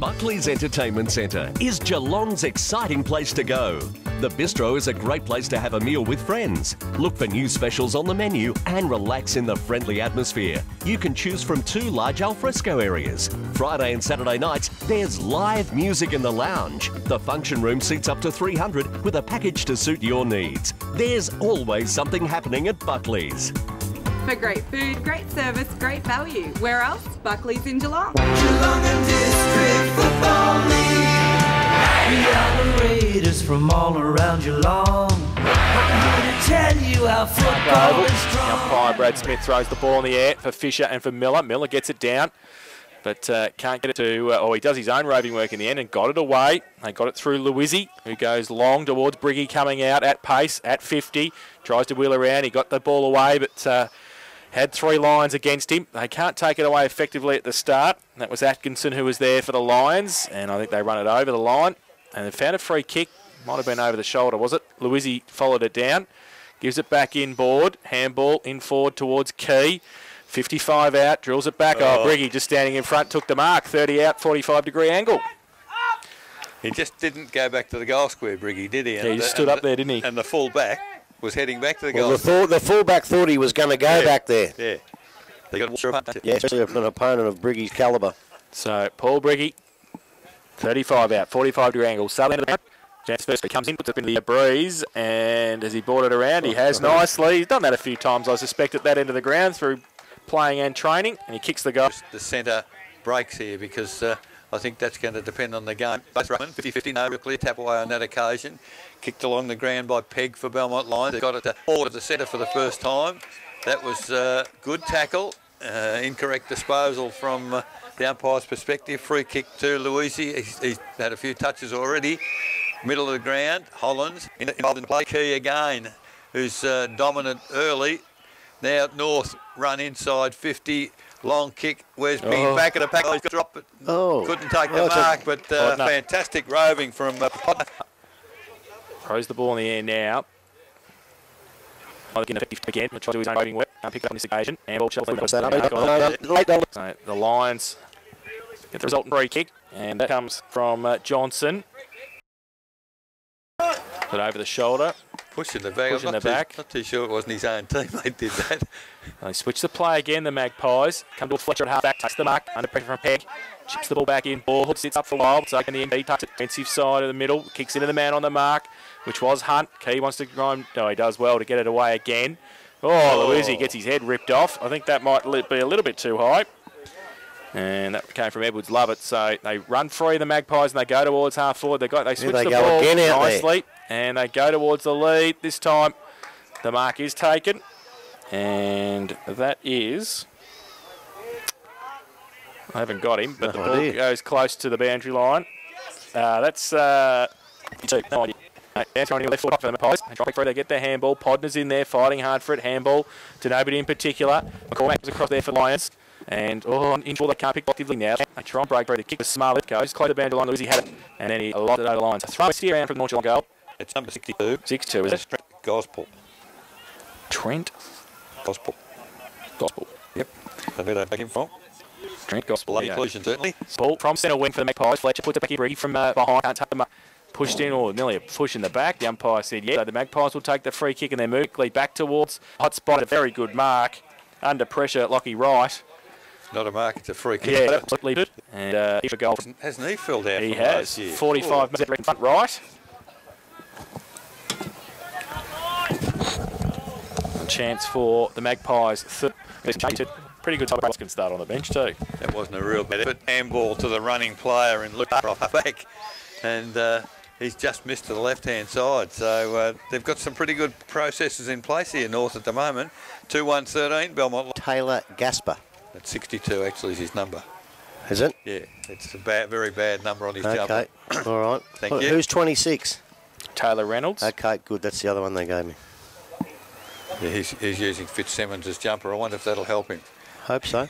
Buckley's Entertainment Centre is Geelong's exciting place to go. The bistro is a great place to have a meal with friends. Look for new specials on the menu and relax in the friendly atmosphere. You can choose from 2 large alfresco areas. Friday and Saturday nights, there's live music in the lounge. The function room seats up to 300 with a package to suit your needs. There's always something happening at Buckley's. For great food, great service, great value. Where else? Buckley's in Geelong. Geelong and District Football League. We are the Raiders from all around Geelong. I'm here to tell you how football is strong. Umpire Brad Smith throws the ball in the air for Fisher and for Miller. Miller gets it down, but can't get it to... he does his own roving work in the end and got it away. They got it through Louisi, who goes long towards Briggy, coming out at pace at 50. Tries to wheel around. He got the ball away, but... had 3 Lions against him. They can't take it away effectively at the start. That was Atkinson who was there for the Lions, and I think they run it over the line. And they found a free kick. Might have been over the shoulder, was it? Louisi followed it down. Gives it back inboard. Handball in forward towards Key. 55 out, drills it back. Briggy just standing in front, took the mark. 30 out, 45-degree angle. He just didn't go back to the goal square, Briggy, did he? Yeah, he just stood up there, didn't he? And the full back was heading back to the goal. The fullback thought he was going to go back there. Yeah. They got yeah, especially an opponent of Briggy's calibre. So, Paul Briggy, 35 out, 45-degree angle. Southern Chance first, he comes in, puts it in the breeze, and as he brought it around, he has nicely. He's done that a few times, I suspect, at that end of the ground through playing and training, and he kicks the goal. The centre breaks here because I think that's going to depend on the game. Both Roman, 50-50, no clear tap away on that occasion. Kicked along the ground by Pegg for Belmont Lions. They got it forward of the centre for the first time. That was good tackle. Incorrect disposal from the umpire's perspective. Free kick to Louisi. He's had a few touches already. Middle of the ground, Hollands involved in play. Key again, who's dominant early. Now North run inside 50. Long kick. Where's Bing back at a pack? He's got to drop it. Couldn't take the mark, but fantastic roving from Potter. Throws the ball in the air now. Looking effective again. We'll try to do his own roving work. Can't pick up on this occasion. Handball shells. So the Lions get the resultant free kick, and that comes from Johnson. But over the shoulder. Pushing the back. Not too sure it wasn't his own teammate did that. They switch the play again, the Magpies. Come to a Fletcher at half-back, takes the mark, under pressure from Pegg. Chips the ball back in, ball sits up for a while. So in the end, he takes it defensive side of the middle, kicks into the man on the mark, which was Hunt. Key wants to grind. No, he does well to get it away again. Louisi gets his head ripped off. I think that might be a little bit too high. And that came from Edwards Lovett. So they run free, the Magpies, and they go towards half forward. They switch the ball again nicely, and they go towards the lead. This time, the mark is taken, and that is... I haven't got him, but the ball goes close to the boundary line. That's... No idea. Down on left foot for the Magpies. They drop it through, they get their handball. Podner's in there, fighting hard for it. Handball to nobody in particular. McCormack was across there for Lions. And in ball they can't pick actively now. They try and break through. The kick was smart. It goes close to the boundary line. Louisi had it, and then he locked it over the line. So throw it around from the North Geelong goal. It's number 62. 62, is it? Trent Gospel. Trent Gospel. Yep. That's where they take him from. Trent Gospel. Bloody inclusion, certainly. Ball from centre wing for the Magpies. Fletcher puts it back in. Briggy from behind. Can't take the mark. Pushed in, or nearly a push in the back. The umpire said, yeah. So the Magpies will take the free kick, and they move back towards hot spot. A very good mark. Under pressure, Lockie Wright. Not a mark, it's a free kick. Yeah, absolutely good. And he for goal. Hasn't he filled out? He has. 45 minutes in front right. A chance for the Magpies. Pretty good time can start on the bench too. That wasn't a real bad effort. Handball to the running player and looked off back. And he's just missed to the left-hand side. So they've got some pretty good processes in place here, North, at the moment. 2-1-13, Belmont. Taylor Gasper. That's 62, actually, is his number. Is it? Yeah, it's a very bad number on his jumper. Okay, all right. Thank you. Who's 26? Taylor Reynolds. Okay, good. That's the other one they gave me. Yeah, he's using Fitzsimmons as jumper. I wonder if that'll help him. Hope so.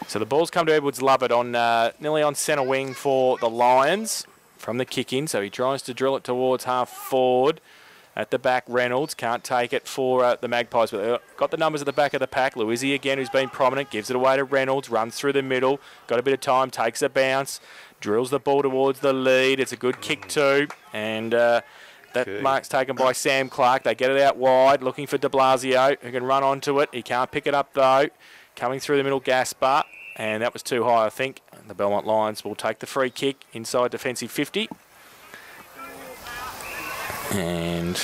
So the ball's come to Edwards Lovett on nearly on centre wing for the Lions from the kick in. So he tries to drill it towards half forward. At the back, Reynolds can't take it for the Magpies, but they've got the numbers at the back of the pack. Louisi again, who's been prominent, gives it away to Reynolds, runs through the middle, got a bit of time, takes a bounce, drills the ball towards the lead. It's a good kick too, and that mark's taken by Sam Clark. They get it out wide, looking for de Blasio, who can run onto it. He can't pick it up though. Coming through the middle, Gaspar, and that was too high, I think. And the Belmont Lions will take the free kick inside defensive 50. And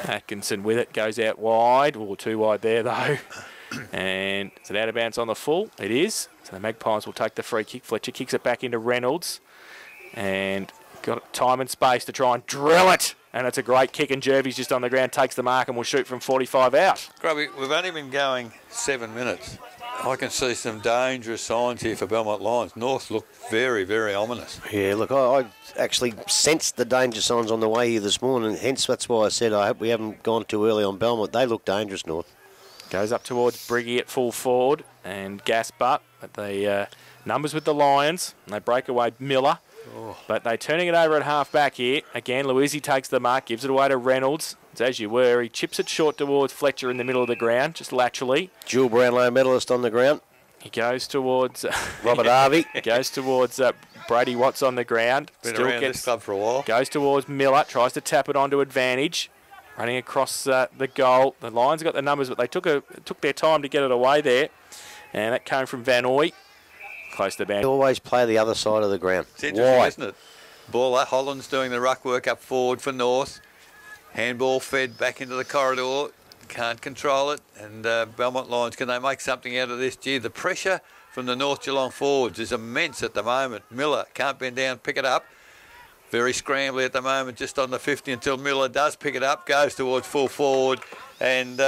Atkinson with it, goes out wide. Oh, too wide there though. And is it out of bounds on the full? It is. So the Magpies will take the free kick. Fletcher kicks it back into Reynolds. And got time and space to try and drill it. And it's a great kick, and Jervy's just on the ground, takes the mark and will shoot from 45 out. Grubby, we've only been going 7 minutes. I can see some dangerous signs here for Belmont Lions. North look very, very ominous. Yeah, look, I actually sensed the danger signs on the way here this morning, hence that's why I said I hope we haven't gone too early on Belmont. They look dangerous, North. Goes up towards Briggy at full forward, and Gaspar at the numbers with the Lions, and they break away Miller. Oh. But they're turning it over at half-back here. Again, Louisi takes the mark, gives it away to Reynolds. It's as you were. He chips it short towards Fletcher in the middle of the ground, just laterally. Dual Brownlow medalist on the ground. He goes towards... Robert Harvey. Goes towards Brady Watts on the ground. Been around this club for a while. Goes towards Miller, tries to tap it onto advantage. Running across the goal. The Lions got the numbers, but they took their time to get it away there. And that came from Van Ooy. Close to the band. They always play the other side of the ground. It's interesting, isn't it? Baller, Holland's doing the ruck work up forward for North. Handball fed back into the corridor. Can't control it. And Belmont Lions, can they make something out of this? Gee, the pressure from the North Geelong forwards is immense at the moment. Miller can't bend down, pick it up. Very scrambly at the moment, just on the 50 until Miller does pick it up, goes towards full forward. And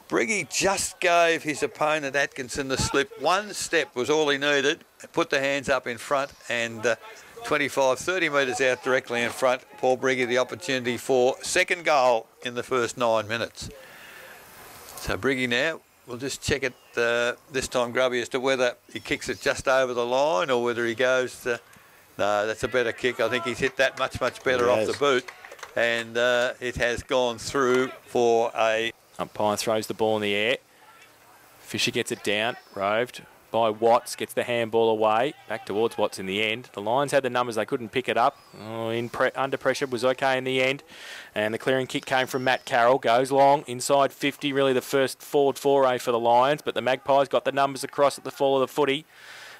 Briggy just gave his opponent Atkinson the slip. One step was all he needed. Put the hands up in front, and 25, 30 metres out directly in front. Paul Briggy the opportunity for second goal in the first 9 minutes. So Briggy now, we'll just check it this time, Grubby, as to whether he kicks it just over the line or whether he goes... no, that's a better kick. I think he's hit that much better off the boot. And it has gone through for a... Umpire throws the ball in the air. Fisher gets it down, roved by Watts, gets the handball away, back towards Watts in the end. The Lions had the numbers, they couldn't pick it up. Under pressure was okay in the end. And the clearing kick came from Matt Carroll, goes long, inside 50, really the first forward foray for the Lions. But the Magpies got the numbers across at the fall of the footy.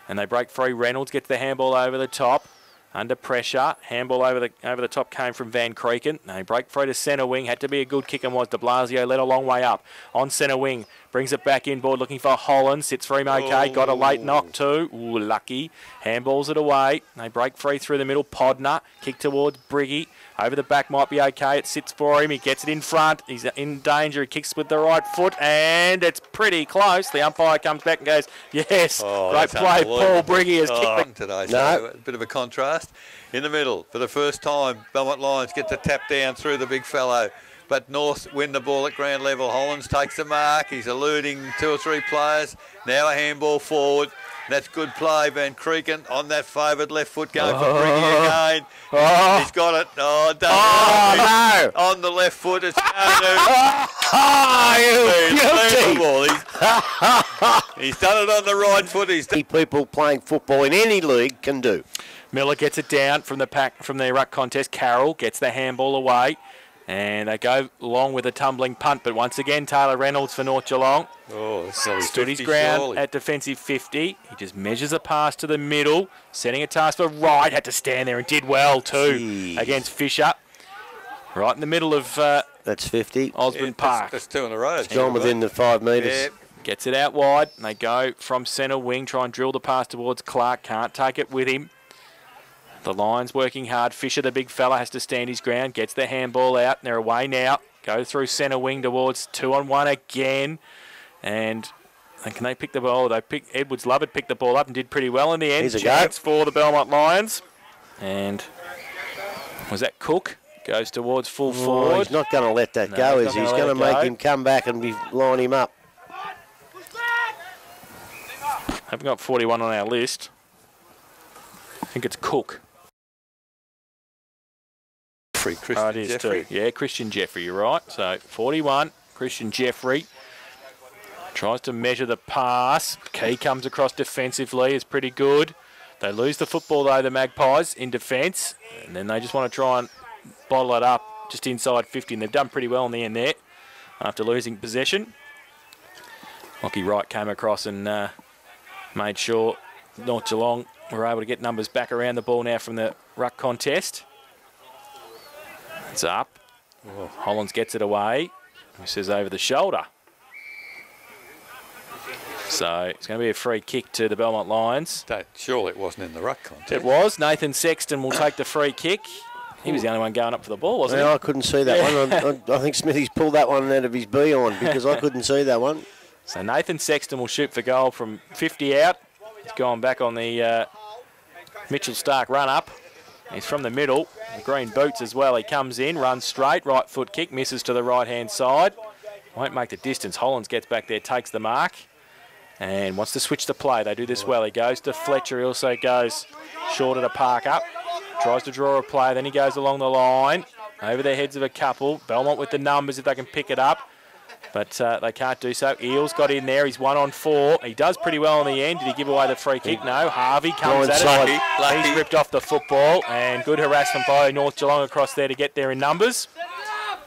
And they break free. Reynolds gets the handball over the top. Under pressure, handball over the top came from Van Creeken. They break free to centre wing. Had to be a good kick and was de Blasio led a long way up. On centre wing, brings it back inboard, looking for Holland. Sits for him okay. Got a late knock too. Ooh, lucky. Handballs it away. They break free through the middle. Podner, kick towards Briggy. Over the back might be okay. It sits for him. He gets it in front. He's in danger. He kicks with the right foot, and it's pretty close. The umpire comes back and goes, yes, great play. Paul Briggy has kicked today. So a bit of a contrast. In the middle, for the first time, Belmont Lions get the tap down through the big fellow. But North win the ball at ground level. Hollands takes the mark. He's eluding 2 or 3 players. Now a handball forward. That's good play. Van Creeken on that favoured left foot going for Briggy again. He's got it. No. On the left foot. It's unbelievable. He's done it on the right foot. People playing football in any league can do. Miller gets it down from the pack from the ruck contest. Carroll gets the handball away. And they go along with a tumbling punt. But once again, Taylor Reynolds for North Geelong. Stood his ground at defensive 50. He just measures a pass to the middle. Setting a task for right. Had to stand there and did well too against Fisher. Right in the middle of that's 50. Osborne Park. That's 2 in a row. It's gone within the 5 metres. Yeah. Gets it out wide. And they go from centre wing. Try and drill the pass towards Clark. Can't take it with him. The Lions working hard. Fisher, the big fella, has to stand his ground. Gets the handball out. They're away now. Go through centre wing towards 2-on-1 again. And can they pick the ball? Edwards Lovett picked the ball up and did pretty well in the end. Here's a chance for the Belmont Lions. And was that Cook? Goes towards full forward. He's not going to let that go, is he? He's going to make him come back and line him up. Haven't got 41 on our list. I think it's Cook. Jeffrey, Christian it is Jeffrey. too. Yeah, Christian Jeffrey, you're right. So 41, Christian Jeffrey. Tries to measure the pass. Key comes across defensively. Is pretty good. They lose the football, though, the Magpies, in defence. And then they just want to try and bottle it up just inside 50. And they've done pretty well in the end there after losing possession. Lockie Wright came across and made sure North Geelong were able to get numbers back around the ball now from the ruck contest. It's up. Oh, Hollands gets it away. He says over the shoulder. So it's going to be a free kick to the Belmont Lions. Surely it wasn't in the ruck contest. It was. Nathan Sexton will take the free kick. He was the only one going up for the ball, wasn't he? I couldn't see that one. I think Smithy's pulled that one out of his bee on because I couldn't see that one. So Nathan Sexton will shoot for goal from 50 out. He's gone back on the Mitchell Stark run-up. He's from the middle. The green boots as well. He comes in, runs straight, right foot kick, misses to the right-hand side. Won't make the distance. Hollands gets back there, takes the mark. And wants to switch the play. They do this well. He goes to Fletcher. He also goes short of the Parker. Tries to draw a play. Then he goes along the line. Over the heads of a couple. Belmont with the numbers if they can pick it up. But they can't do so. Eels got in there. He's 1 on 4. He does pretty well in the end. Did he give away the free kick? No. Harvey comes at it. Lucky. He's ripped off the football. And good harassment by North Geelong across there to get there in numbers.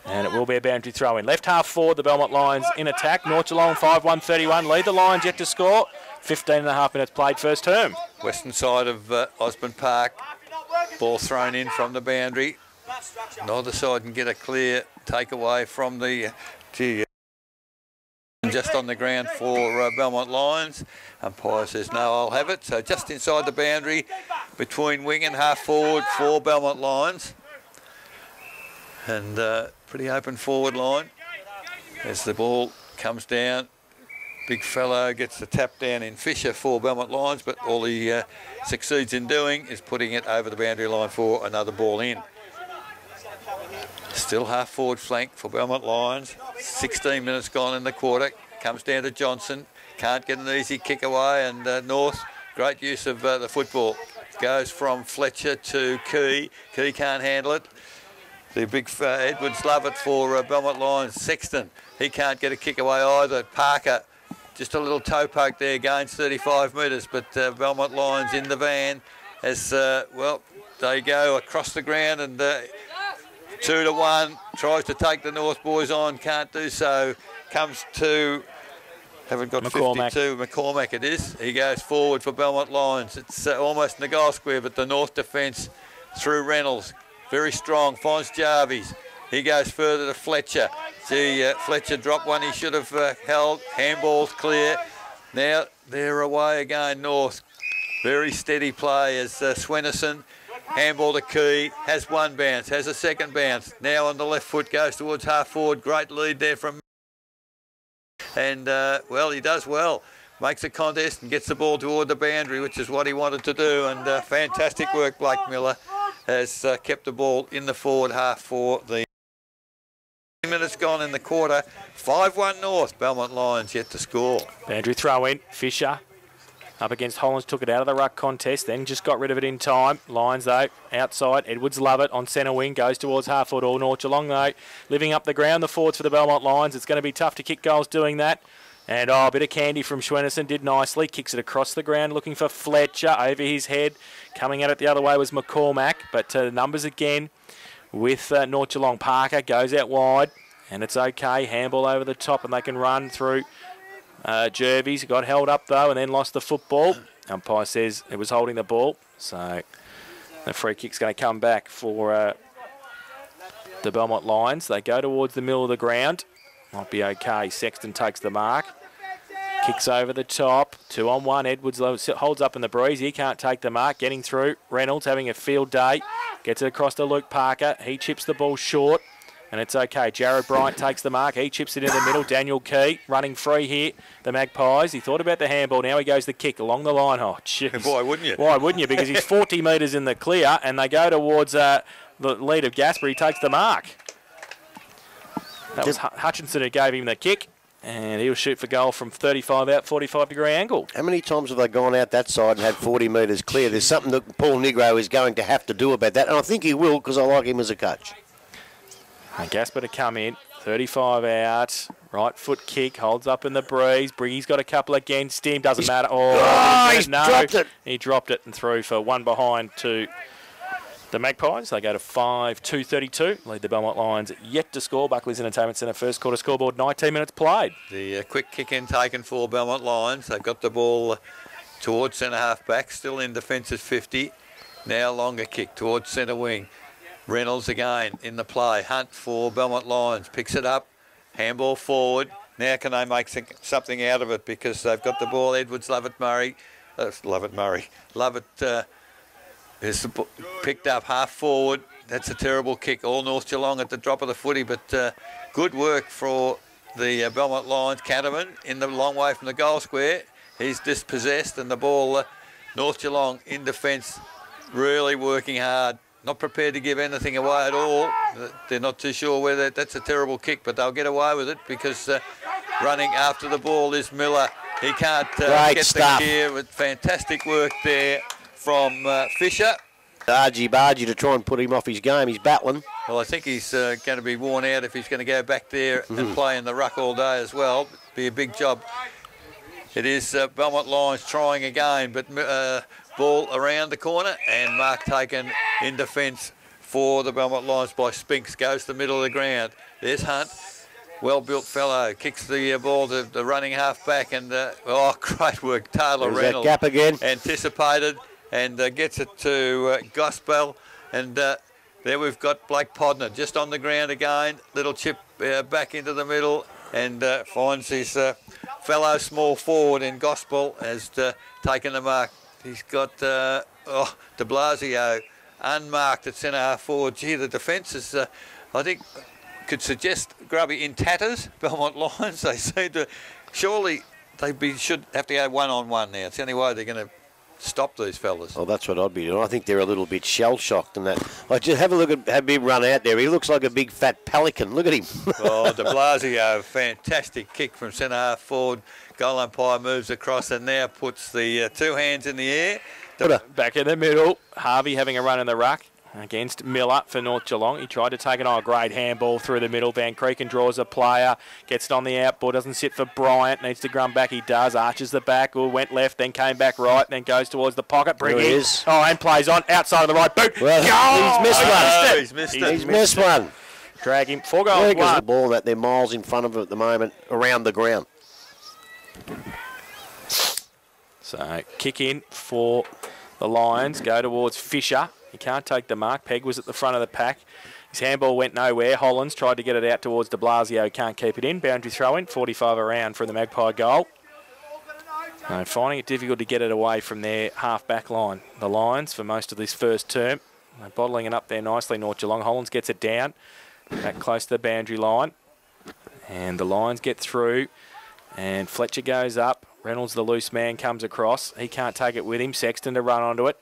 And it will be a boundary throw in. Left half forward, the Belmont Lions in attack. North Geelong 5-1-31. Lead the Lions yet to score. 15.5 minutes played first term. Western side of Osborne Park. Ball thrown in from the boundary. Neither side can get a clear takeaway from the just on the ground for Belmont Lions. Umpire says no, I'll have it. So just inside the boundary between wing and half forward for Belmont Lions. And pretty open forward line as the ball comes down. Big fellow gets the tap down in Fisher for Belmont Lions, but all he succeeds in doing is putting it over the boundary line for another ball in. Still half forward flank for Belmont Lions. 16 minutes gone in the quarter. Comes down to Johnson. Can't get an easy kick away, and North, great use of the football. Goes from Fletcher to Key. Key can't handle it. The big Edwards love it for Belmont Lions. Sexton, he can't get a kick away either. Parker, just a little toe poke there, gains 35 metres, but Belmont Lions in the van as, well, they go across the ground and 2-1, tries to take the North boys on, can't do so, comes to, haven't got McCormack. 52, McCormack it is. He goes forward for Belmont Lions. It's almost in the goal square, but the North defence through Reynolds. Very strong, finds Jarvis. He goes further to Fletcher. See, Fletcher dropped one he should have held. Handball's clear. Now they're away again, North. Very steady play as Swenison, handball to Key, has one bounce, has a second bounce. Now on the left foot, goes towards half forward. Great lead there from... And, well, he does well. Makes a contest and gets the ball toward the boundary, which is what he wanted to do. And fantastic work, Blake Miller has kept the ball in the forward half for the minutes gone in the quarter. 5-1 North. Belmont Lions yet to score. Boundary throw in. Fisher up against Hollands, took it out of the ruck contest, then just got rid of it in time. Lions, though, outside. Edwards love it on centre wing, goes towards half foot. All North Geelong, though, living up the ground. The forwards for the Belmont Lions. It's going to be tough to kick goals doing that. And, a bit of candy from Schwenison, did nicely. Kicks it across the ground, looking for Fletcher over his head. Coming at it the other way was McCormack, but numbers again with North Geelong. Parker goes out wide, and it's okay. Handball over the top, and they can run through Jervis. Got held up, though, and then lost the football. Umpire says it was holding the ball, so the free kick's going to come back for the Belmont Lions. They go towards the middle of the ground. Might be okay. Sexton takes the mark. Kicks over the top. 2-on-1. Edwards holds up in the breeze. He can't take the mark. Getting through. Reynolds having a field day. Gets it across to Luke Parker. He chips the ball short. And it's okay. Jared Bryant takes the mark. He chips it in the middle. Daniel Key running free here. The Magpies. He thought about the handball. Now he goes the kick along the line. Oh, jeez. Why wouldn't you? Why wouldn't you? Because he's 40 metres in the clear. And they go towards the lead of Gasper. He takes the mark. That was Hutchinson who gave him the kick. And he'll shoot for goal from 35 out, 45-degree angle. How many times have they gone out that side and had 40 metres clear? There's something that Paul Negro is going to have to do about that, and I think he will because I like him as a coach. And Gasper to come in, 35 out, right foot kick, holds up in the breeze. Briggy's got a couple against him, doesn't matter. He's dropped it. He dropped it and threw for one behind to the Magpies. They go to 5-2-32. Lead the Belmont Lions yet to score. Buckley's Entertainment Centre first quarter scoreboard, 19 minutes played. The quick kick in taken for Belmont Lions. They've got the ball towards centre half back, still in defence's 50. Now longer kick towards centre wing. Reynolds again in the play. Hunt for Belmont Lions. Picks it up. Handball forward. Now can they make something out of it because they've got the ball. Edwards, Lovett, Murray. Lovett is picked up half forward. That's a terrible kick. All North Geelong at the drop of the footy, but good work for the Belmont Lions. Catterman in the long way from the goal square. He's dispossessed and the ball, North Geelong in defence, really working hard. Not prepared to give anything away at all. They're not too sure whether that's a terrible kick, but they'll get away with it because running after the ball is Miller. He can't get the gear. With fantastic work there from Fisher. Bargy to try and put him off his game. He's battling. Well, I think he's going to be worn out if he's going to go back there and play in the ruck all day as well. Be a big job. It is Belmont Lions trying again, but ball around the corner and mark taken in defence for the Belmont Lions by Spinks. Goes to the middle of the ground. There's Hunt. Well-built fellow. Kicks the ball to the running half-back and, great work. Taylor Reynolds. That gap again. Anticipated and gets it to Gospel. And there we've got Blake Podner just on the ground again. Little chip back into the middle and finds his fellow small forward in Gospel has taken the mark. He's got de Blasio unmarked at centre half forward. Gee, the defence is, I think, could suggest Grubby in tatters. Belmont Lions, they seem to, surely should have to go one-on-one now. It's the only way they're going to stop these fellas. Well, that's what I'd be doing. I think they're a little bit shell-shocked in that. Just have a look at him run out there. He looks like a big fat pelican. Look at him. De Blasio, fantastic kick from centre half forward. Goal umpire moves across and now puts the two hands in the air. Back in the middle, Harvey having a run in the ruck against Miller for North Geelong. He tried to take a great handball through the middle. Van Creeken draws a player, gets it on the outboard, doesn't sit for Bryant, needs to run back. He does, arches the back, went left, then came back right, then goes towards the pocket. Briggy. And plays on, outside of the right boot. Well, he's missed one. He's missed one. Drag him, 4 goals. The ball that they're miles in front of it at the moment, around the ground. So, kick in for the Lions, go towards Fisher. He can't take the mark. Pegg was at the front of the pack. His handball went nowhere. Hollands tried to get it out towards de Blasio. Can't keep it in. Boundary throw in. 45 around for the Magpie goal. Finding it difficult to get it away from their half-back line. The Lions, for most of this first term, they're bottling it up there nicely. North Geelong. Hollands gets it down. Back close to the boundary line. And the Lions get through. And Fletcher goes up. Reynolds, the loose man, comes across. He can't take it with him. Sexton to run onto it.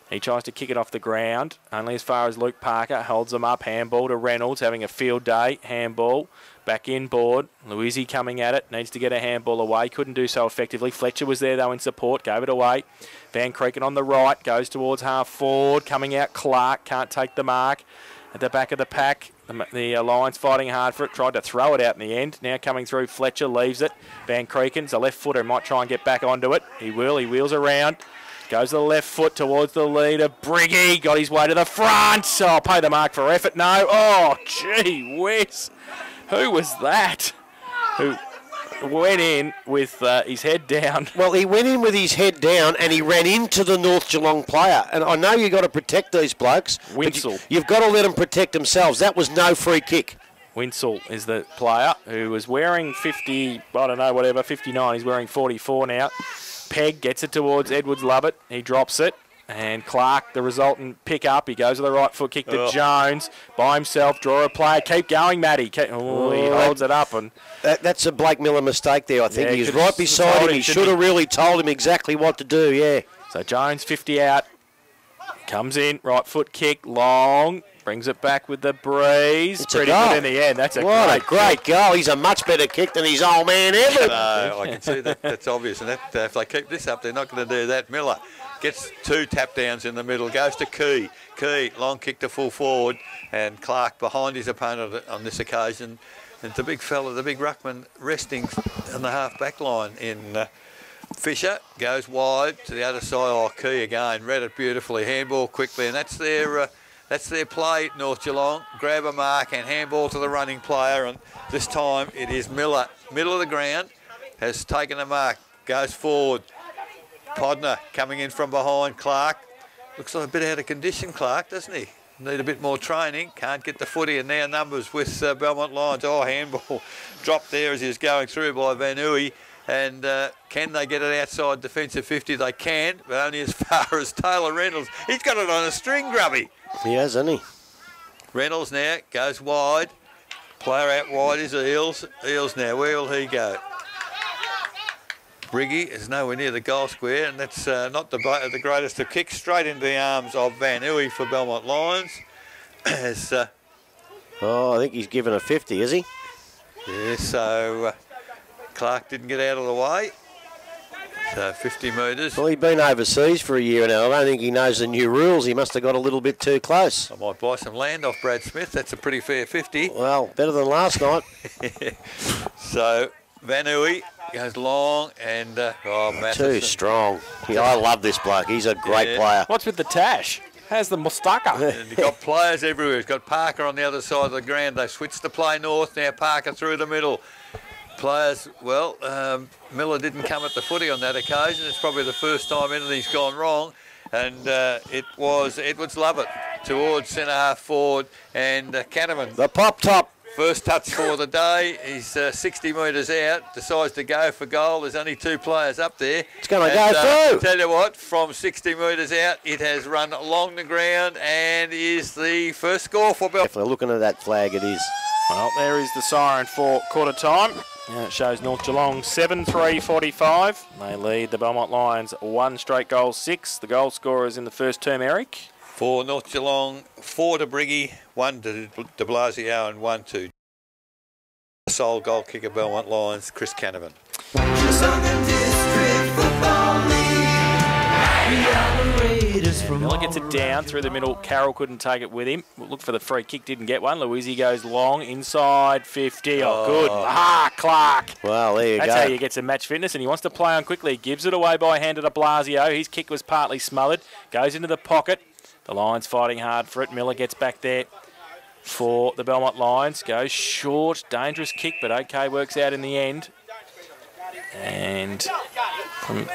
He tries to kick it off the ground, only as far as Luke Parker holds them up. Handball to Reynolds, having a field day. Handball, back inboard. Louisi coming at it, needs to get a handball away. Couldn't do so effectively. Fletcher was there, though, in support. Gave it away. Van Creeken on the right, goes towards half forward. Coming out, Clark, can't take the mark. At the back of the pack, the Lions fighting hard for it. Tried to throw it out in the end. Now coming through, Fletcher leaves it. Van Creeken's a left footer, might try and get back onto it. He will, he wheels around. Goes to the left foot towards the leader. Briggy got his way to the front. Oh, I'll pay the mark for effort. No. Oh, gee whiz. Who was that? Who went in with his head down? Well, he went in with his head down and he ran into the North Geelong player. And I know you've got to protect these blokes. Winsell. You've got to let them protect themselves. That was no free kick. Winsell is the player who was wearing 50, 59. He's wearing 44 now. Pegg gets it towards Edwards Lovett. He drops it. And Clark, the resultant pick up. He goes to the right foot kick to Jones. By himself, draw a player. Keep going, Matty. He holds it up. And that's a Blake Miller mistake there, I think. He was right beside him. He should have really told him exactly what to do, yeah. So Jones, 50 out. Comes in, right foot kick, long. Brings it back with the breeze. It's a pretty goal. good in the end. That's What a great goal. He's a much better kick than his old man ever. No, I can see that. That's obvious. And if they keep this up, they're not going to do that. Miller gets 2 tap downs in the middle, goes to Key. Key, long kick to full forward, and Clark behind his opponent on this occasion. And the big fella, the big ruckman, resting on the half back line in Fisher, goes wide to the other side. Oh, Key again, read it beautifully, handball quickly, and that's their play, North Geelong. Grab a mark and handball to the running player, and this time it is Miller, middle of the ground, has taken a mark, goes forward. Podner coming in from behind. Clark looks like a bit out of condition, Clark, doesn't he? Need a bit more training. Can't get the footy, and now numbers with Belmont Lions. Oh, handball dropped there as he was going through by Van Uy. And can they get it outside defensive 50? They can, but only as far as Taylor Reynolds. He's got it on a string, Grubby. He has, hasn't he? Reynolds now goes wide. Player out wide is Eels. Eels now, where will he go? Briggy is nowhere near the goal square, and that's not the greatest of kicks. Straight into the arms of Van Uy for Belmont Lions. As, Oh, I think he's given a 50, is he? yeah, so Clark didn't get out of the way. So 50 metres. Well, he'd been overseas for a year now. I don't think he knows the new rules. He must have got a little bit too close. I might buy some land off Brad Smith. That's a pretty fair 50. Well, better than last night. So Van Uy goes long and Matheson. Too strong. Yeah, I love this bloke. He's a great player. What's with the tash? How's the mustaka? And you've got players everywhere. He's got Parker on the other side of the ground. They switched to play north. Now Parker through the middle. Players, well, Miller didn't come at the footy on that occasion. It's probably the first time anything's gone wrong. And it was Edwards Lovett towards centre half forward, and Canavan. The pop top. First touch for the day. He's 60 metres out, decides to go for goal. There's only 2 players up there. It's going to go through. Tell you what, from 60 metres out, it has run along the ground and is the first score for Belmont. If we're looking at that flag, it is. Well, there is the siren for quarter time. Now it shows North Geelong 7-3-45. They lead the Belmont Lions 1 straight goal 6. The goal scorers in the first term, Eric. For North Geelong, 4 to Briggy, 1 to de Blasio and 1 to sole goal kicker Belmont Lions, Chris Canavan. Miller gets it down through the middle. Carroll couldn't take it with him. Look for the free kick, didn't get one. Louisi goes long, inside 50. Oh, good. Ah, Clark. Well, there you go. That's how you get some match fitness, and he wants to play on quickly. He gives it away by hand to de Blasio. His kick was partly smothered. Goes into the pocket. The Lions fighting hard for it. Miller gets back there for the Belmont Lions. Goes short. Dangerous kick, but okay, works out in the end. And from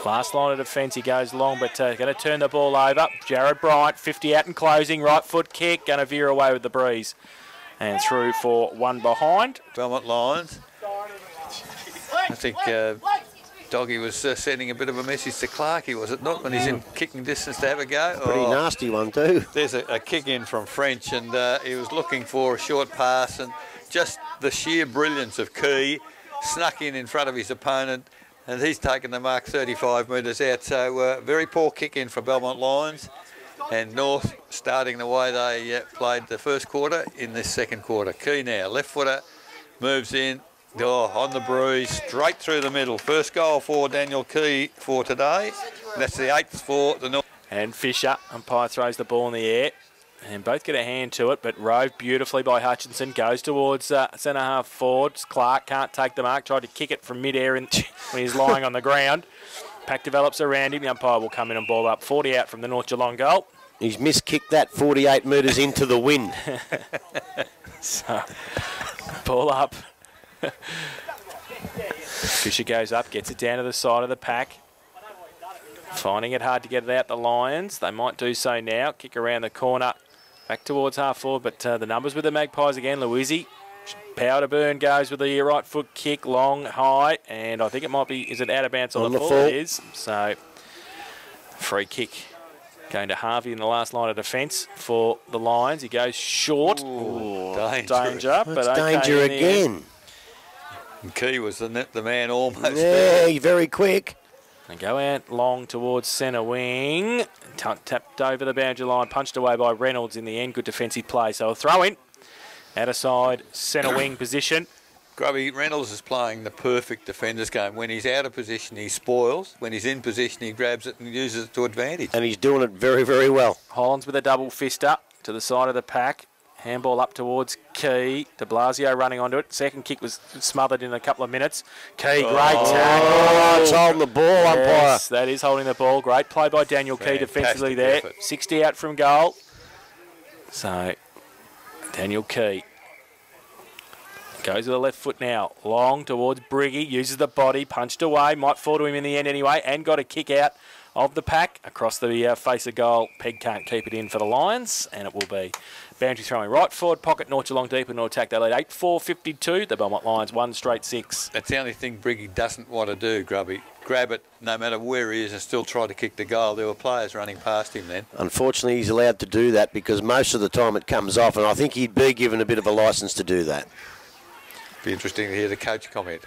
last line of defence, he goes long, but going to turn the ball over. Jared Bryant, 50 out and closing. Right foot kick. Going to veer away with the breeze. And through for 1 behind. Belmont Lions. I think Doggy was sending a bit of a message to Clarkey, was it not, when he's in kicking distance to have a go? Pretty nasty one too. There's a kick in from French, and he was looking for a short pass, and just the sheer brilliance of Key snuck in front of his opponent, and he's taken the mark 35 metres out. So very poor kick in for Belmont Lions, and North starting the way they played the first quarter in this second quarter. Key now, left footer, moves in. On the breeze, straight through the middle. First goal for Daniel Key for today. That's the 8th for the North. And Fisher, umpire throws the ball in the air. And both get a hand to it, but rove beautifully by Hutchinson. Goes towards centre half forward. Clark can't take the mark. Tried to kick it from mid-air when he's lying on the ground. Pack develops around him. The umpire will come in and ball up. 40 out from the North Geelong goal. He's miskicked that 48 metres into the wind. So, ball up. Fisher goes up, gets it down to the side of the pack. Finding it hard to get it out the Lions. They might do so now. Kick around the corner. Back towards half forward, but the numbers with the Magpies again. Louisi. Power to burn goes with the right foot kick, long, high, and I think it might be, is it out of bounds on the full? It is. So, free kick going to Harvey in the last line of defence for the Lions. He goes short. Ooh, danger. But okay, danger again. And Key was the man almost there. Very quick. And go out long towards centre wing. Tapped over the boundary line, punched away by Reynolds in the end. Good defensive play. So a throw in. Out of side, centre wing position. Grubby, Reynolds is playing the perfect defender's game. When he's out of position, he spoils. When he's in position, he grabs it and uses it to advantage. And he's doing it very, very well. Hollands with a double fist up to the side of the pack. Handball up towards Key. De Blasio running onto it. Second kick was smothered in a couple of minutes. Key, great tackle. Oh, it's holding the ball, umpire. Yes, that is holding the ball. Great play by Daniel Key defensively there. Effort. 60 out from goal. So, Daniel Key goes with the left foot now. Long towards Briggy. Uses the body. Punched away. Might fall to him in the end anyway. And got a kick out of the pack across the face of goal. Peg can't keep it in for the Lions, and it will be boundary throwing right forward pocket. North Geelong deep and North attack. They lead 8-4-52. The Belmont Lions 1 straight 6. That's the only thing Briggy doesn't want to do, Grubby. Grab it no matter where he is and still try to kick the goal. There were players running past him then. Unfortunately, he's allowed to do that because most of the time it comes off, and I think he'd be given a bit of a licence to do that. Be interesting to hear the coach comment.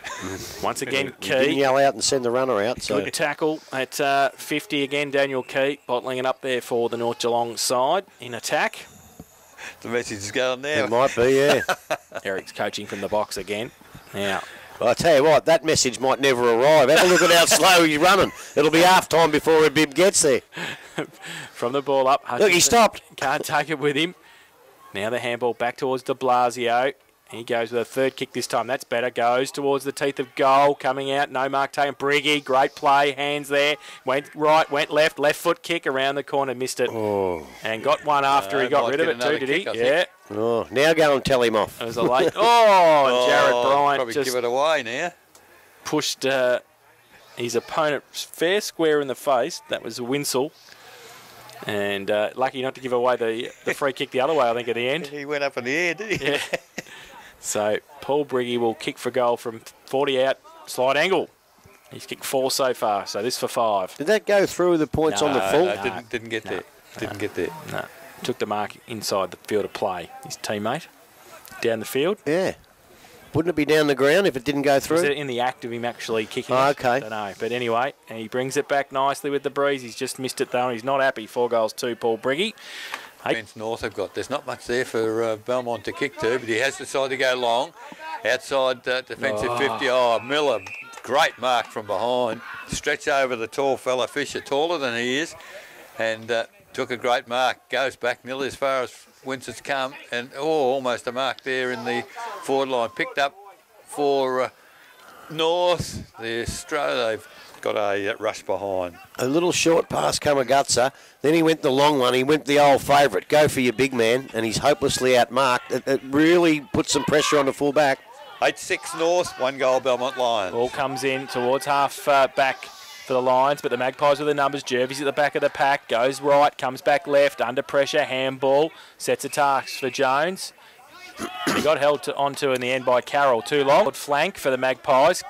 Once again, He didn't Key. yell out and send the runner out. So. Good tackle at 50 again. Daniel Key bottling it up there for the North Geelong side in attack. The message is going there. It might be, yeah. Eric's coaching from the box again. Now, Well, I tell you what, that message might never arrive. Have a look at how slow he's running. It'll be half time before a bib gets there. from the ball up. Look, he stopped. Can't take it with him. Now the handball back towards De Blasio. He goes with a third kick this time. That's better. Goes towards the teeth of goal. Coming out. No mark taken. Briggy. Great play. Hands there. Went right. Went left. Left foot kick around the corner. Missed it. Oh. And got one after he got rid of it too, did he? Yeah. Oh, now go and tell him off. It was a late. Oh, and Jared Bryant probably just give it away now. pushed his opponent fair square in the face. That was Winsell. And lucky not to give away the free kick the other way, I think, at the end. He went up in the air, did he? Yeah. So Paul Briggy will kick for goal from 40 out, slide angle. He's kicked 4 so far, so this for 5. Did that go through the points on the full? No, didn't get there. Didn't get there. No. Took the mark inside the field of play. His teammate down the field. Yeah. Wouldn't it be down the ground if it didn't go through? Was it in the act of him actually kicking Oh, it? okay. I don't know. But anyway, and he brings it back nicely with the breeze. He's just missed it though. He's not happy. 4 goals to Paul Briggy. Defence North have got. There's not much there for Belmont to kick to, but he has decided to go long. Outside defensive 50. Oh, Miller, great mark from behind. Stretch over the tall fella Fisher, taller than he is, and took a great mark. Goes back nearly as far as whence it's come, and almost a mark there in the forward line. Picked up for North. The Australia, they've got a rush behind. A little short pass Kamagutsa. Then he went the long one. He went the old favourite. Go for your big man. And he's hopelessly outmarked. It really put some pressure on the full back. 8-6 North, 1 goal Belmont Lions. Ball comes in towards half back for the Lions, but the Magpies with the numbers. Jervis at the back of the pack. Goes right, comes back left. Under pressure, handball. Sets a task for Jones. He got held onto in the end by Carroll. Too long. Flank for the Magpies.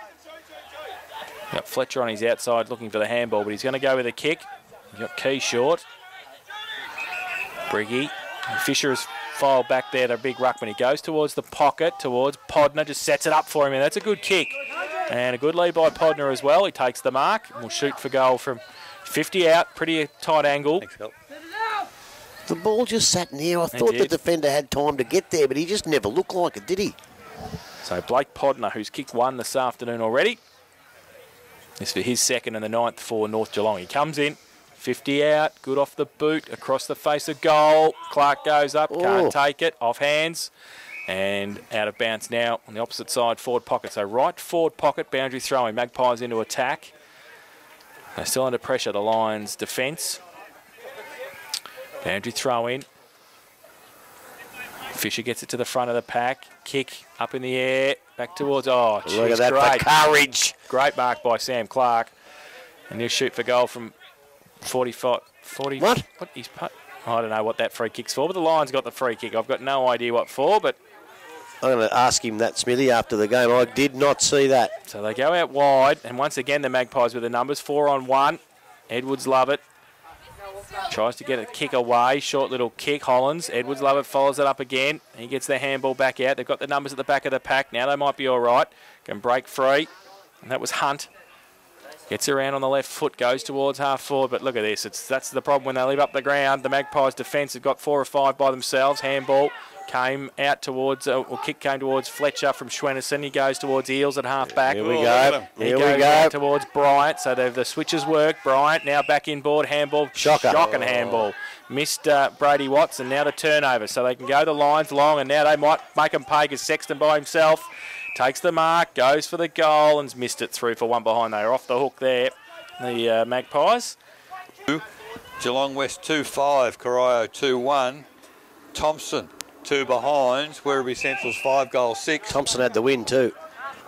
Got Fletcher on his outside looking for the handball, but he's going to go with a kick. He's got Key short. Briggy. Fisher has filed back there to big ruckman. He goes towards the pocket, towards Podner, just sets it up for him, and that's a good kick. And a good lead by Podner as well. He takes the mark and will shoot for goal from 50 out. Pretty tight angle. Thanks, Phil. The ball just sat near. I thought the defender had time to get there, but he just never looked like it, did he? So Blake Podner, who's kicked 1 this afternoon already. This for his second and the 9th for North Geelong. He comes in, 50 out, good off the boot, across the face of goal. Clark goes up, can't take it, off hands, and out of bounds now on the opposite side, forward pocket. So right forward pocket, boundary throwing, Magpies into attack. They're still under pressure, the Lions' defence. Boundary throw in. Fisher gets it to the front of the pack. Kick up in the air. Back towards... Oh, geez, look at that great. for courage. Great mark by Sam Clark. And he'll shoot for goal from 45... 40, What? I don't know what that free kick's for, but the Lions got the free kick. I've got no idea what for, but... I'm going to ask him that, Smithy, after the game. I did not see that. So they go out wide, and once again the Magpies with the numbers. 4 on 1. Edwards love it. Tries to get a kick away. Short little kick. Hollands. Edwards love it. Follows it up again. He gets the handball back out. They've got the numbers at the back of the pack. Now they might be all right. Can break free. And that was Hunt. Gets around on the left foot, goes towards half forward, but look at this. That's the problem when they leave up the ground. The Magpies' defence have got 4 or 5 by themselves. Handball came out towards, or kick came towards Fletcher from Schwennerson. He goes towards Eels at half back. Here we go. Here we go. Towards Bryant. So the switches work. Bryant now back inboard. Handball. Shocker. Shocking handball. Missed Brady Watts, and now the turnover. So they can go the lines long, and now they might make them pay because Sexton by himself takes the mark, goes for the goal, and's missed it through for one behind. They are off the hook there, the Magpies. Geelong West 2-5, Corio 2-1. Thompson 2 behinds. Werribee Central's 5 goals 6. Thompson had the win too.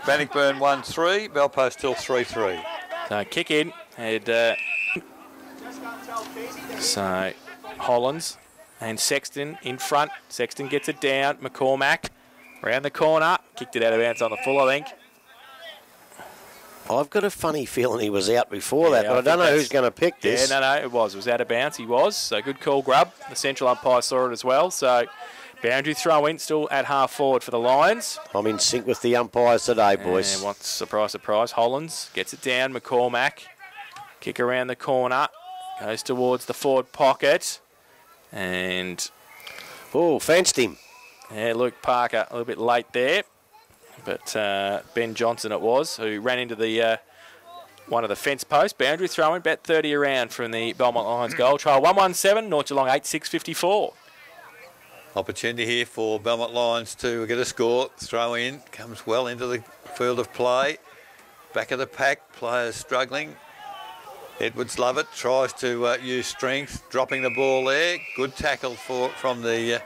Bannockburn 1-3. Belpost still 3-3. So kick in, and so Hollands and Sexton in front. Sexton gets it down. McCormack around the corner, kicked it out of bounds on the full, I think. I've got a funny feeling he was out before that, but I don't know who's going to pick this. Yeah, no, it was out of bounds. He was, so good call, Grub. The central umpire saw it as well, so boundary throw in, still at half forward for the Lions. I'm in sync with the umpires today, boys. And what's surprise, surprise, Hollands gets it down. McCormack, kick around the corner, goes towards the forward pocket, and oh, fenced him. yeah, Luke Parker a little bit late there, but Ben Johnson it was who ran into the one of the fence posts. Boundary throw in, about 30 around from the Belmont Lions goal. Trial 117, North Geelong 8-6-54. Opportunity here for Belmont Lions to get a score. Throw in, comes well into the field of play. Back of the pack, players struggling. Edwards Lovett tries to use strength, dropping the ball there. Good tackle from the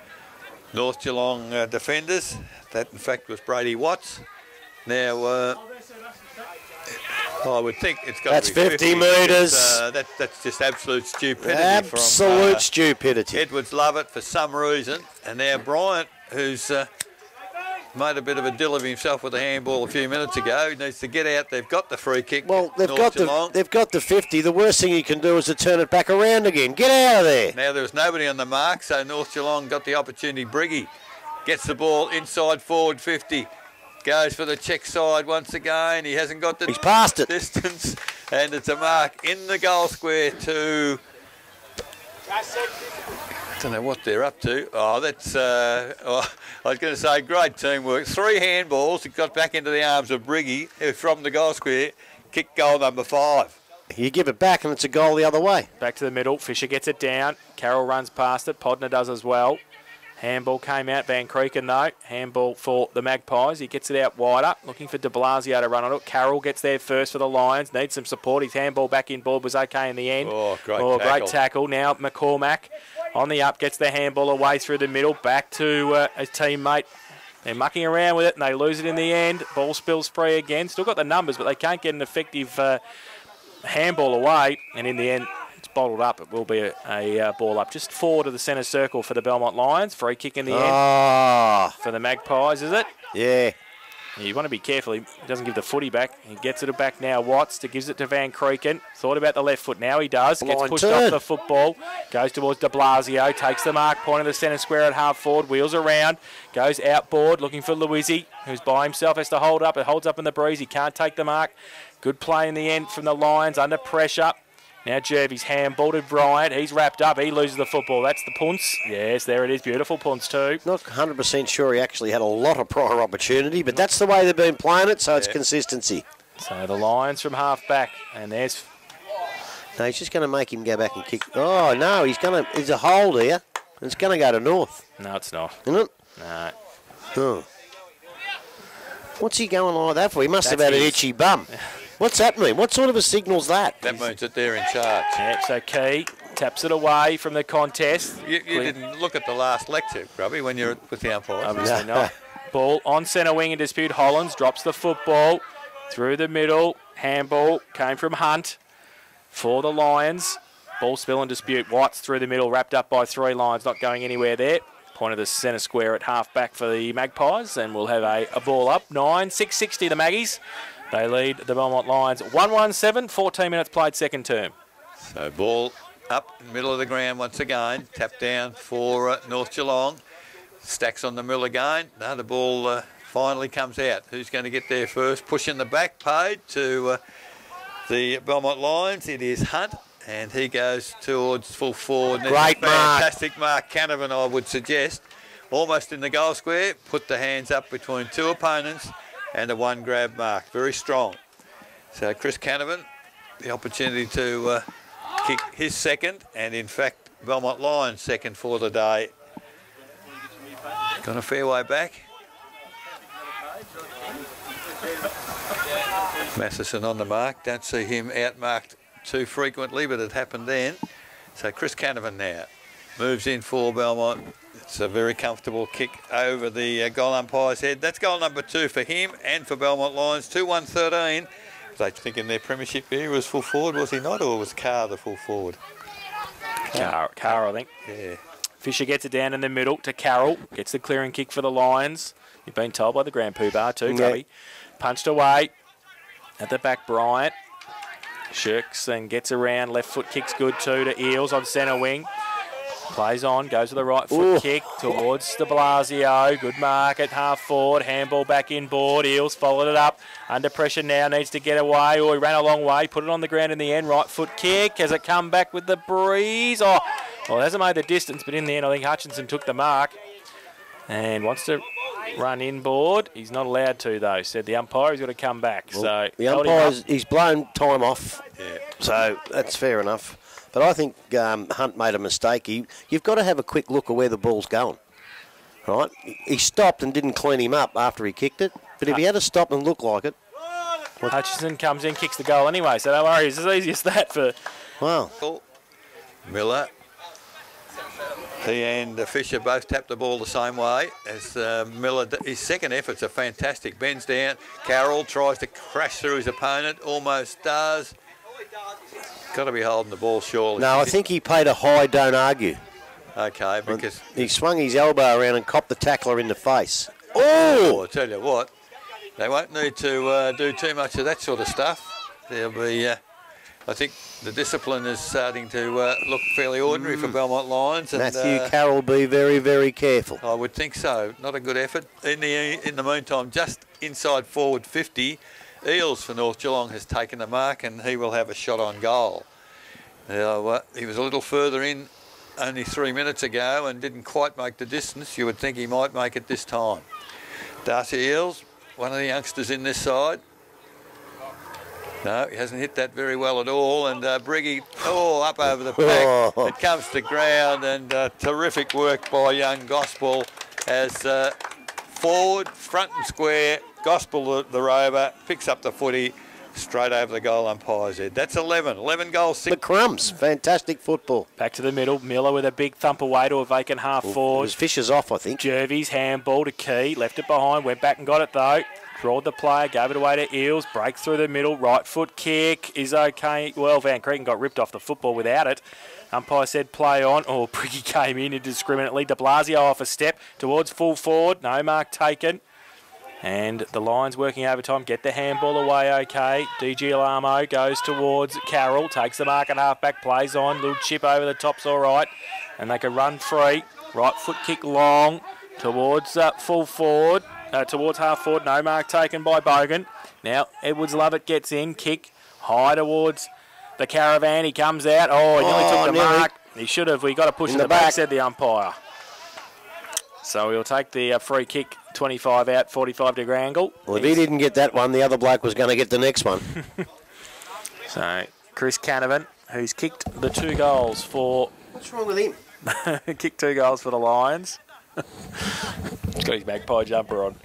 North Geelong defenders. That, in fact, was Brady Watts. Now, I would think it's got to be 50 metres. That's just absolute stupidity. Absolute stupidity. Edwards Lovett for some reason. And now Bryant, who's made a bit of a deal of himself with the handball a few minutes ago. He needs to get out. They've got the free kick. Well, they've got the 50. The worst thing you can do is to turn it back around again. Get out of there. Now there was nobody on the mark, so North Geelong got the opportunity. Briggy gets the ball inside forward 50. Goes for the check side once again. He hasn't got the He's passed it. distance, and it's a mark in the goal square to. I don't know what they're up to. Oh, that's. I was going to say great teamwork. 3 handballs. It got back into the arms of Briggy from the goal square. Kick goal number 5. You give it back and it's a goal the other way. Back to the middle. Fisher gets it down. Carroll runs past it. Podner does as well. Handball came out. Van Creeken, though. Handball for the Magpies. He gets it out wider. Looking for de Blasio to run on it. Carroll gets there first for the Lions. Needs some support. His handball back in board was okay in the end. Oh, great tackle. Now McCormack on the up. Gets the handball away through the middle. Back to his teammate. They're mucking around with it and they lose it in the end. Ball spills free again. Still got the numbers, but they can't get an effective handball away. And in the end, it's bottled up. It will be a ball up. Just forward of the centre circle for the Belmont Lions. Free kick in the end for the Magpies, is it? Yeah. You want to be careful. He doesn't give the footy back. He gets it back now. Watts gives it to Van Creeken. Thought about the left foot. Now he does. Gets pushed off the football. Goes towards de Blasio. Takes the mark. Point of the centre square at half forward. Wheels around. Goes outboard looking for Luizzi, who's by himself. Has to hold up. It holds up in the breeze. He can't take the mark. Good play in the end from the Lions. Under pressure. Now Jervy's handball to Bryant. He's wrapped up. He loses the football. That's the punts. Yes, there it is. Beautiful punts too. Not 100% sure he actually had a lot of prior opportunity, but that's the way they've been playing it, so it's consistency. So the Lions from half back, and there's... No, he's just going to make him go back and kick. Oh, no, there's a hold here. It's going to go to North. No, it's not. Isn't it? No. Oh. What's he going like that for? He must have had an itchy bum. What's that mean? What sort of a signal's that? That means that they're in charge. Yeah, so Key taps it away from the contest. You didn't look at the last lecture, Grubby, when you're with the umpires. Obviously not. Ball on centre wing in dispute. Hollands drops the football through the middle. Handball came from Hunt for the Lions. Ball spill in dispute. Watts through the middle, wrapped up by 3 Lions, not going anywhere there. Point of the centre square at half back for the Magpies, and we'll have a ball up. 9-6-60 the Maggies. They lead the Belmont Lions 1-1-7, 14 minutes played second term. So ball up in the middle of the ground once again. Tap down for North Geelong. Stacks on the middle again. Now the ball finally comes out. Who's going to get there first? Push in the back, paid to the Belmont Lions. It is Hunt, and he goes towards full forward. Great mark. Fantastic mark. Canavan, I would suggest. Almost in the goal square. Put the hands up between two opponents and a one grab mark. Very strong. So Chris Canavan, the opportunity to kick his second, and in fact Belmont Lions second for the day. Got a fair way back. Matheson on the mark. Don't see him outmarked too frequently, but it happened then. So Chris Canavan now moves in for Belmont. It's a very comfortable kick over the goal umpire's head. That's goal number 2 for him and for Belmont Lions. 2-1-13. They think in their premiership year he was full forward, was he not, or was Carr the full forward? Carr, I think. Yeah. Fisher gets it down in the middle to Carroll. Gets the clearing kick for the Lions. You've been told by the Grand Poobah too, Grubby. Punched away at the back, Bryant. Shirks and gets around. Left foot kick's good too to Eels on centre wing. Plays on, goes to the right foot kick towards de Blasio. Good mark at half forward. Handball back inboard. Eels followed it up. Under pressure now, needs to get away. He ran a long way. Put it on the ground in the end. Right foot kick. Has it come back with the breeze? Well, it hasn't made the distance, but in the end, I think Hutchinson took the mark and wants to run inboard. He's not allowed to, though, said the umpire. He's got to come back. Well, so the umpire, he's blown time off, so that's fair enough. But I think Hunt made a mistake. You've got to have a quick look at where the ball's going, right? He stopped and didn't clean him up after he kicked it. But if he had to stop and look like it... Hutchinson comes in, kicks the goal anyway, so don't worry. It's as easy as that for... Wow. Miller. He and Fisher both tapped the ball the same way as Miller. His second effort's a fantastic. Bends down. Carroll tries to crash through his opponent. Almost does. Got to be holding the ball surely. No, I think he paid a high don't argue. Okay, because... He swung his elbow around and copped the tackler in the face. Oh! I tell you what, they won't need to do too much of that sort of stuff. There'll be... I think the discipline is starting to look fairly ordinary for Belmont Lions. And, Matthew Carroll, be very, very careful. I would think so. Not a good effort. In the meantime, just inside forward 50, Eels for North Geelong has taken the mark, and he will have a shot on goal. He was a little further in only 3 minutes ago and didn't quite make the distance. You would think he might make it this time. Darcy Eels, one of the youngsters in this side. No, he hasn't hit that very well at all, and Briggy, up over the pack. It comes to ground, and terrific work by young Gospel as forward, front and square. Gospel, the rover, picks up the footy straight over the goal umpire's head. That's 11 goals. 6. The crumbs, fantastic football. Back to the middle. Miller with a big thump away to a vacant half forward. It was Fisher's off, I think. Jervy's handball to Key, left it behind, went back and got it though. Drawed the player, gave it away to Eels, breaks through the middle, right foot kick is okay. Well, Van Creeken got ripped off the football without it. Umpire said play on. Briggy came in indiscriminately. De Blasio off a step towards full forward, no mark taken. And the Lions working overtime, get the handball away okay. DG Alamo goes towards Carroll, takes the mark at half-back, plays on, little chip over the top's all right. And they can run free. Right foot kick long towards full forward. Towards half forward, no mark taken by Bogan. Now Edwards Lovett gets in, kick high towards the Caravan. He comes out. He nearly took the mark. He should have. We got to push in the back, said the umpire. So we'll take the free kick, 25 out, 45 to Grangle. Well, if he didn't get that one, the other bloke was going to get the next one. So Chris Canavan, who's kicked the 2 goals for... What's wrong with him? Kicked 2 goals for the Lions. He's got his magpie jumper on.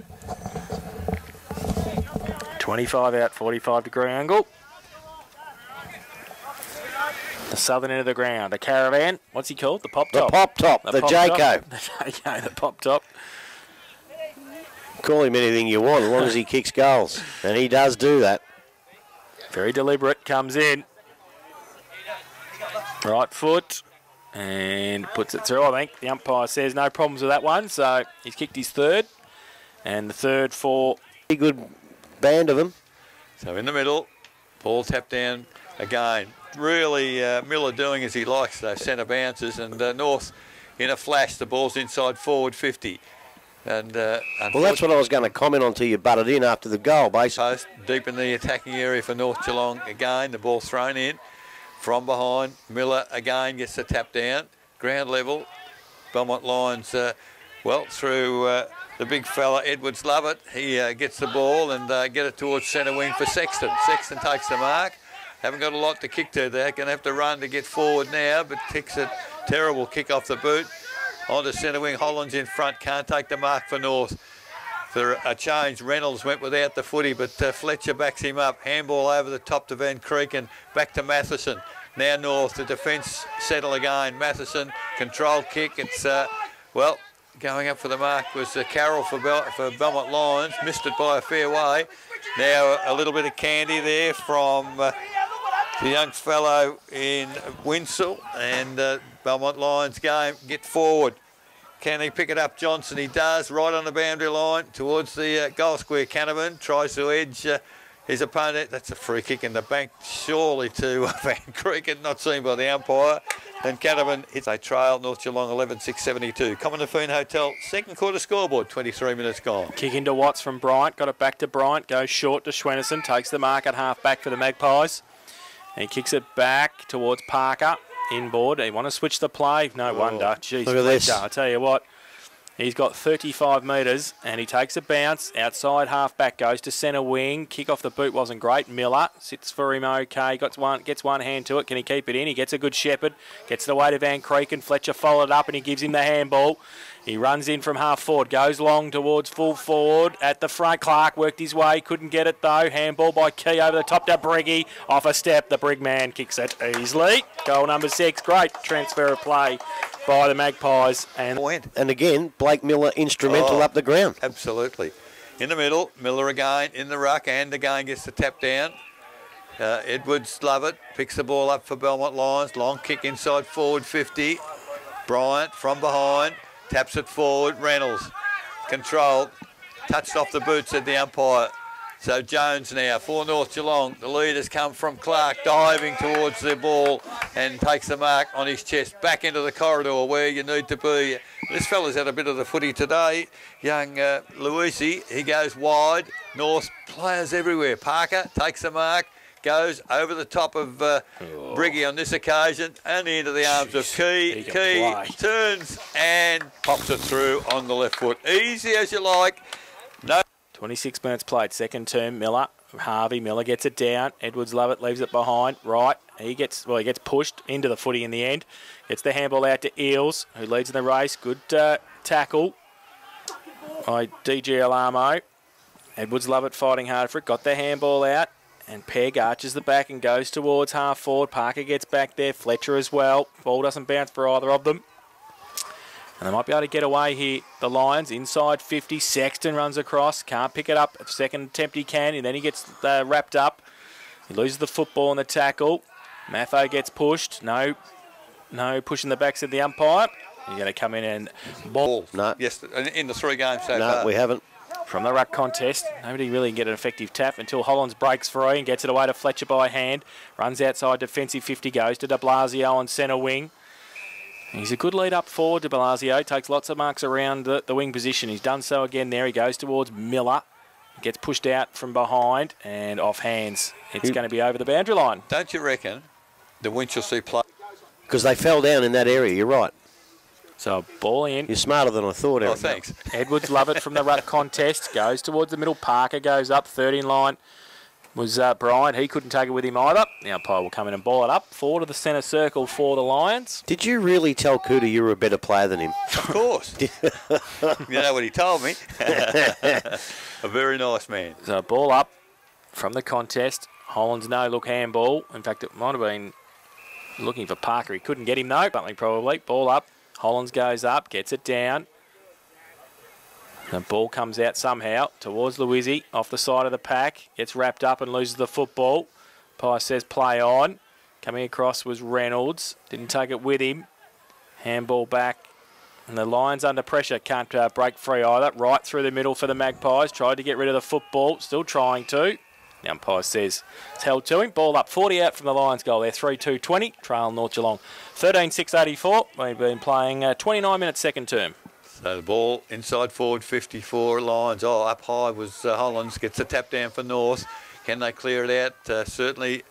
25 out, 45 to Grangle. The southern end of the ground. The Caravan. What's he called? The Pop Top. The Pop Top. The Jayco. The Jayco, the Pop Top. Call him anything you want as long as he kicks goals. And he does do that. Very deliberate. Comes in. Right foot. And puts it through, I think. The umpire says no problems with that one. So he's kicked his 3rd. And the 3rd for... Pretty good band of them. So in the middle. Ball tapped down again. Really Miller doing as he likes, those centre bounces. And North in a flash. The ball's inside forward 50. And Well, that's what I was going to comment on till you butted in after the goal, basically. post deep in the attacking area for North Geelong again. The ball thrown in from behind. Miller again gets the tap down. Ground level. Belmont Lions, through the big fella, Edwards Lovett. He gets the ball and get it towards centre wing for Sexton. Sexton takes the mark. Haven't got a lot to kick to there. Going to have to run to get forward now, but kicks a terrible kick off the boot. Onto centre wing, Hollands in front, can't take the mark for North. For a change, Reynolds went without the footy, but Fletcher backs him up. Handball over the top to Van Creek and back to Matheson. Now North, the defence settle again. Matheson, controlled kick. It's, going up for the mark was Carroll for Belmont Lions. Missed it by a fair way. Now a little bit of candy there from the young fellow in Winsell, and Belmont Lions game, get forward. Can he pick it up? Johnson, he does, right on the boundary line towards the goal square. Canavan tries to edge his opponent. That's a free kick in the bank, surely to Van Creek, not seen by the umpire. And Canavan hits a trail. North Geelong 11-6-72. Commonwealth Hotel, second quarter scoreboard, 23 minutes gone. Kick into Watts from Bryant, got it back to Bryant, goes short to Schwennerson, takes the mark at half back for the Magpies. And he kicks it back towards Parker, inboard. They want to switch the play, no wonder. Jeez, look at this. I tell you what, he's got 35 metres and he takes a bounce. Outside half back, goes to centre wing. Kick off the boot wasn't great. Miller sits for him okay. Gets one hand to it. Can he keep it in? He gets a good shepherd. Gets it away to Van Creek and Fletcher followed up and he gives him the handball. He runs in from half forward, goes long towards full forward at the front. Clark worked his way, couldn't get it though. Handball by Key over the top to Briggy. Off a step, the Brig man kicks it easily. Goal number 6, great transfer of play by the Magpies. And again, Blake Miller instrumental up the ground. Absolutely. In the middle, Miller again in the ruck and again gets the tap down. Edwards Lovett picks the ball up for Belmont Lions. Long kick inside forward 50. Bryant from behind. Taps it forward, Reynolds. Controlled. Touched off the boot, said the umpire. So Jones now for North Geelong. The lead has come from Clark, diving towards the ball and takes the mark on his chest. Back into the corridor where you need to be. This fella's had a bit of the footy today. Young Luisi, he goes wide. North players everywhere. Parker takes the mark. Goes over the top of Briggy on this occasion, only into the arms of Key. Key turns and pops it through on the left foot. Easy as you like. No. 26 minutes played, second term, Miller. Harvey, Miller gets it down. Edwards Lovett leaves it behind. Right, he gets pushed into the footy in the end. Gets the handball out to Eels, who leads in the race. Good tackle by DG Alamo. Edwards Lovett fighting hard for it. Got the handball out. And Pegg arches the back and goes towards half forward. Parker gets back there. Fletcher as well. Ball doesn't bounce for either of them. And they might be able to get away here. The Lions inside 50. Sexton runs across. Can't pick it up. Second attempt he can. And then he gets wrapped up. He loses the football in the tackle. Maffo gets pushed. No pushing the back, said the umpire. You're going to come in and ball. No. Yes, in the 3 games so far. No, we haven't. From the ruck contest, nobody really can get an effective tap until Hollands breaks free and gets it away to Fletcher by hand. Runs outside defensive 50, goes to de Blasio on centre wing. He's a good lead up forward to Blasio, takes lots of marks around the wing position. He's done so again there. He goes towards Miller. Gets pushed out from behind and off hands. It's going to be over the boundary line. Don't you reckon the Winchelsea play? Because they fell down in that area, you're right. So ball in. You're smarter than I thought, Eric. Oh, thanks. Edwards Lovett from the ruck contest. Goes towards the middle. Parker goes up. Third in line was Bryant. He couldn't take it with him either. The umpire will come in and ball it up. Forward to the centre circle for the Lions. Did you really tell Cooter you were a better player than him? Of course. You know what he told me. A very nice man. So ball up from the contest. Hollands no-look handball. In fact, it might have been looking for Parker. He couldn't get him, though. Buckley probably. Ball up. Hollands goes up, gets it down. The ball comes out somehow towards Luizzi, off the side of the pack. Gets wrapped up and loses the football. Pye says play on. Coming across was Reynolds. Didn't take it with him. Handball back. And the Lions under pressure. Can't break free either. Right through the middle for the Magpies. Tried to get rid of the football. Still trying to. The umpire says it's held to him. Ball up, 40 out from the Lions goal there. 3-2-20. Trail North Geelong. 13-6-84. We've been playing 29 minutes second term. So the ball inside forward 54 Lions. Oh, up high was Hollands. Gets a tap down for North. Can they clear it out? Certainly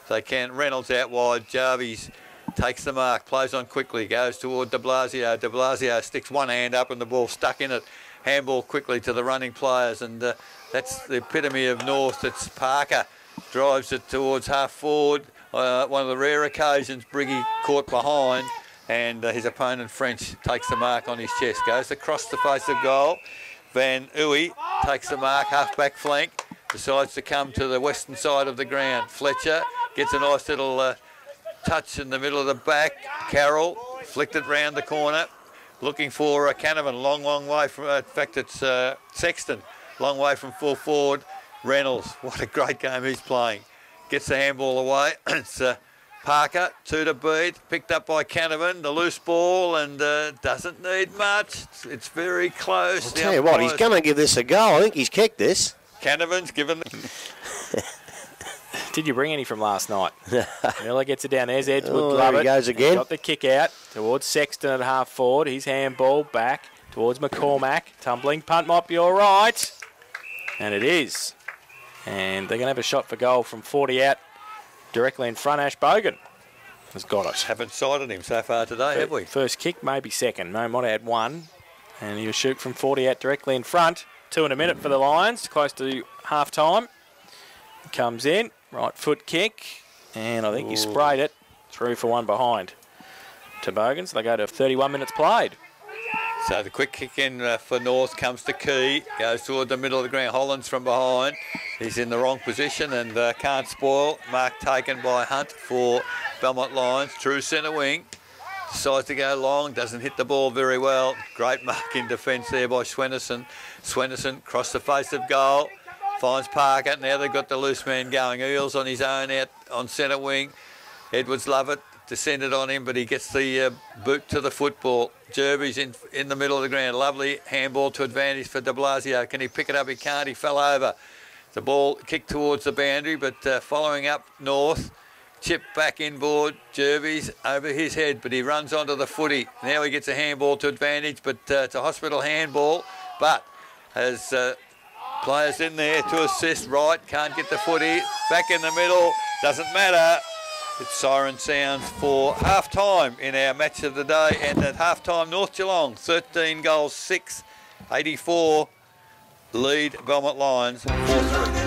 they can. Reynolds out wide. Jarvis takes the mark. Plays on quickly. Goes toward de Blasio. De Blasio sticks one hand up and the ball stuck in it. Handball quickly to the running players. And that's the epitome of North. It's Parker. Drives it towards half forward. One of the rare occasions Briggy caught behind. And his opponent, French, takes the mark on his chest. Goes across the face of goal. Van Uwe takes the mark, half-back flank. Decides to come to the western side of the ground. Fletcher gets a nice little touch in the middle of the back. Carroll flicked it round the corner. Looking for Canavan. Long way from... in fact, it's Sexton. Long way from full forward. Reynolds. What a great game he's playing. Gets the handball away. It's... Parker, 2 to beat, picked up by Canavan, the loose ball, and doesn't need much. It's very close. I'll tell you what, he's going to give this a go. I think he's kicked this. Canavan's given... Did you bring any from last night? Miller gets it down. There's Edgewood. There he goes again. Got the kick out towards Sexton at half forward. His handball back towards McCormack. Tumbling punt might be all right. And it is. And they're going to have a shot for goal from 40 out. Directly in front, Ash Bogan has got it. Haven't sighted him so far today, have we? First kick, maybe second. No, might have had one. And he was shoot from 40 out directly in front. 2 in a minute for the Lions, close to half time. Comes in, right foot kick, and I think he sprayed it through for one behind to Bogan. So they go to 31 minutes played. So the quick kick in for North comes to Key, goes toward the middle of the ground. Hollands from behind. He's in the wrong position and can't spoil. Mark taken by Hunt for Belmont Lions. True centre wing. Decides to go long, doesn't hit the ball very well. Great mark in defence there by Swenison. Swenison crossed the face of goal. Finds Parker. Now they've got the loose man going. Eels on his own out on centre wing. Edwards Lovett descended on him, but he gets the boot to the football. Jerby's in the middle of the ground. Lovely handball to advantage for de Blasio. Can he pick it up? He can't. He fell over. The ball kicked towards the boundary, but following up North. Chip back inboard. Jerby's over his head, but he runs onto the footy. Now he gets a handball to advantage, but it's a hospital handball. But has players in there to assist. Right, can't get the footy. Back in the middle. Doesn't matter. It's siren sounds for half-time in our match of the day. And at half-time, North Geelong, 13 goals, 6, 84, lead Belmont Lions, 4-3.